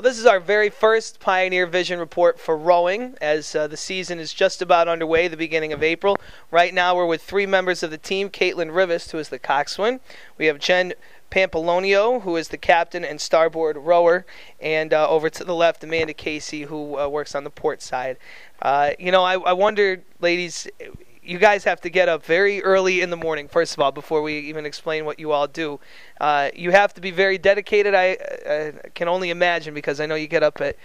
Well, this is our very first Pioneer Vision report for rowing, as the season is just about underway, the beginning of April. Right now we're with three members of the team: Kaitlin Rivest, who is the Coxswain. We have Jen Pampillonio, who is the captain and starboard rower, and over to the left, Amanda Casey, who works on the port side. I wonder, ladies, you guys have to get up very early in the morning, first of all, before we even explain what you all do. You have to be very dedicated, I can only imagine, because I know you get up at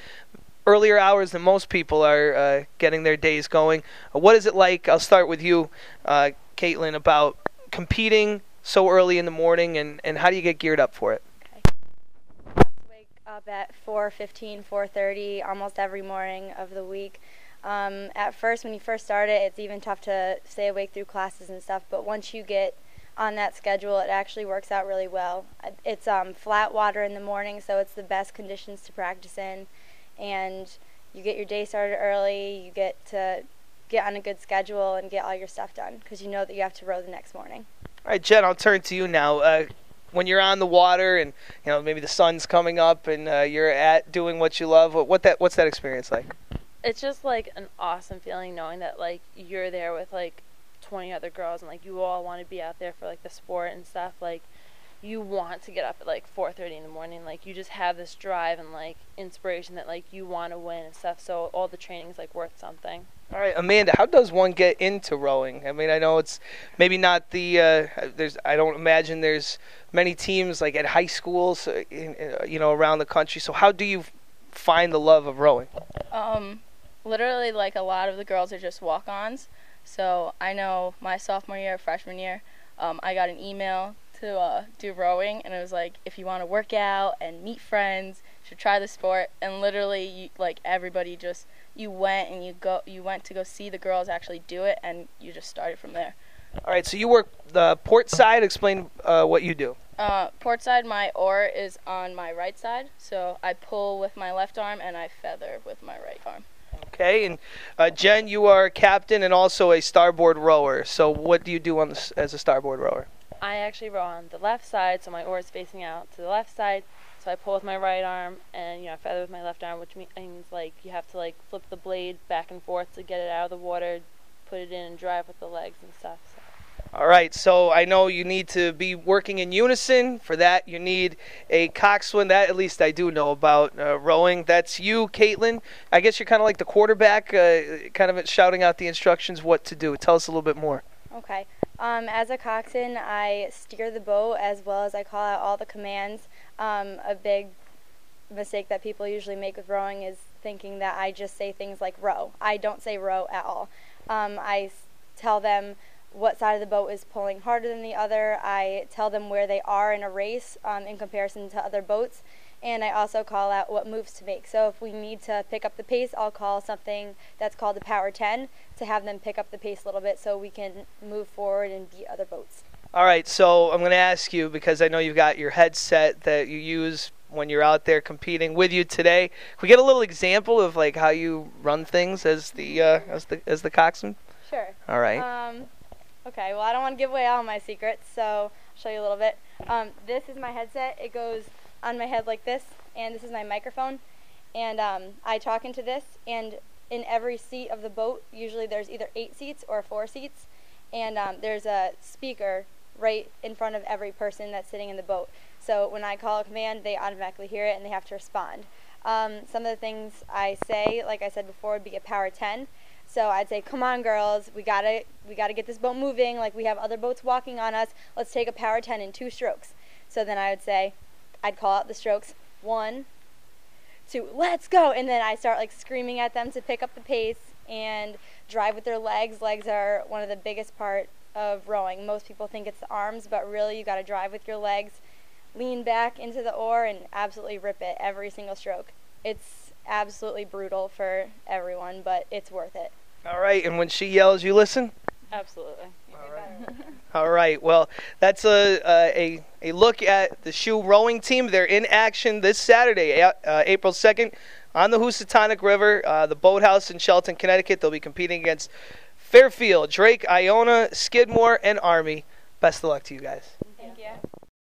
earlier hours than most people are getting their days going. What is it like? I'll start with you, Kaitlin, about competing so early in the morning, and how do you get geared up for it? Okay. I have to wake up at 4:15, 4:30 almost every morning of the week. At first, when you first start it, it's even tough to stay awake through classes and stuff, but once you get on that schedule, it actually works out really well. It's flat water in the morning, so it's the best conditions to practice in, and you get your day started early, you get to get on a good schedule and get all your stuff done, because you know that you have to row the next morning. All right, Jen, I'll turn to you now. When you're on the water and maybe the sun's coming up and you're doing what you love, what's that experience like? It's just like an awesome feeling knowing that like you're there with like 20 other girls and like you all want to be out there for like the sport and stuff. Like you want to get up at like 4:30 in the morning. Like you just have this drive and like inspiration that like you want to win and stuff. So all the training's like worth something. All right, Amanda, how does one get into rowing? I mean, I know it's maybe not the I don't imagine there's many teams like at high schools around the country. So how do you find the love of rowing? Literally, like, a lot of the girls are just walk-ons. So I know my sophomore year, freshman year, I got an email to do rowing, and it was like, if you want to work out and meet friends, you should try the sport. And literally, everybody just, you went to go see the girls actually do it, and you just started from there. All right, so you work the port side. Explain what you do. Port side, my oar is on my right side, so I pull with my left arm and I feather with my right arm. Okay, and Jen, you are a captain and also a starboard rower. So what do you do as a starboard rower? I actually row on the left side, so my oar is facing out to the left side. So I pull with my right arm and I feather with my left arm, which means like you have to like flip the blade back and forth to get it out of the water, put it in and drive with the legs and stuff. So. All right, so I know you need to be working in unison. For that, you need a coxswain. That, at least I do know about rowing. That's you, Kaitlin. I guess you're kind of like the quarterback, kind of shouting out the instructions what to do. Tell us a little bit more. Okay. As a coxswain, I steer the boat as well as I call out all the commands. A big mistake that people usually make with rowing is thinking that I just say things like row. I don't say row at all. I tell them what side of the boat is pulling harder than the other. I tell them where they are in a race in comparison to other boats, and I also call out what moves to make. So if we need to pick up the pace, I'll call something that's called the power 10 to have them pick up the pace a little bit so we can move forward and beat other boats. All right, so I'm going to ask you, because I know you've got your headset that you use when you're out there competing with you today. Can we get a little example of like how you run things as the coxswain? Sure. All right. Okay, well, I don't want to give away all my secrets, so I'll show you a little bit. This is my headset. It goes on my head like this, and this is my microphone. And I talk into this, and in every seat of the boat, usually there's either 8 seats or 4 seats, and there's a speaker right in front of every person that's sitting in the boat. So when I call a command, they automatically hear it, and they have to respond. Some of the things I say, like I said before, would be a power 10. So I'd say, come on, girls, we gotta get this boat moving. Like, we have other boats walking on us. Let's take a power 10 in 2 strokes. So then I would say, I'd call out the strokes, 1, 2, let's go. And then I start like screaming at them to pick up the pace and drive with their legs. Legs are one of the biggest part of rowing. Most people think it's the arms, but really you gotta drive with your legs, lean back into the oar, and absolutely rip it every single stroke. It's absolutely brutal for everyone, but it's worth it. All right, and when she yells, you listen? Absolutely. All right, well, that's a look at the shoe rowing team. They're in action this Saturday, April 2nd, on the Housatonic River, the boathouse in Shelton, Connecticut. They'll be competing against Fairfield, Drake, Iona, Skidmore, and Army. Best of luck to you guys.